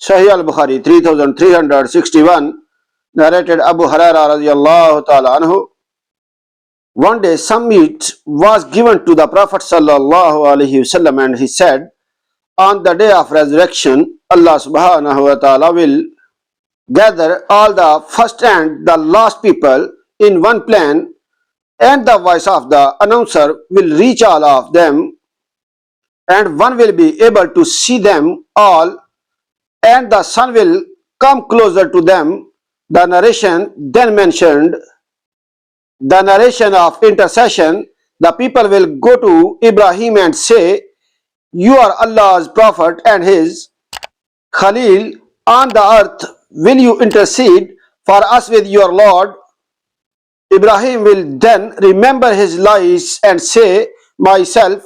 Sahih al-Bukhari 3361, narrated Abu Hurairah radiyallahu ta'ala anhu. One day some meat was given to the Prophet sallallahu alaihi wasallam, and he said, on the day of resurrection, Allah subhanahu wa ta'ala will gather all the first and the last people in one plain, and the voice of the announcer will reach all of them, and one will be able to see them all, and the sun will come closer to them. The narration then mentioned the narration of intercession. The people will go to Ibrahim and say, you are Allah's prophet and his Khalil on the earth. Will you intercede for us with your Lord? Ibrahim will then remember his lies and say, myself,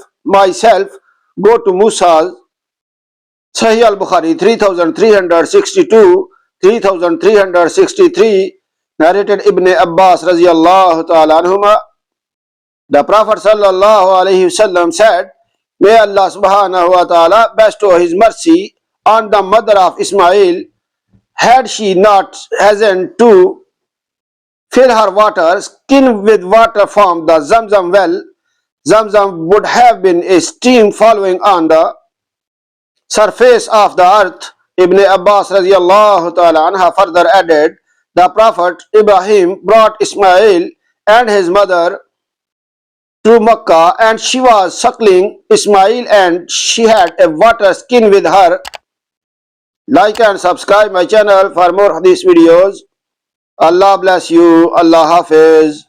go to Musa. Sahih al-Bukhari 3362, 3363, narrated Ibn Abbas radiyallahu ta'ala anhuma. The Prophet sallallahu alayhi wasallam said, may Allah subhanahu wa ta'ala bestow his mercy on the mother of Ismail. Had she not hastened to fill her water skin with water from the Zamzam well, Zamzam would have been a stream following on the surface of the earth. Ibn Abbas radiyallahu ta'ala anha further added, the Prophet Ibrahim brought Ismail and his mother to Makkah, and she was suckling Ismail and she had a water skin with her. Like and subscribe my channel for more hadith videos. Allah bless you. Allah Hafiz.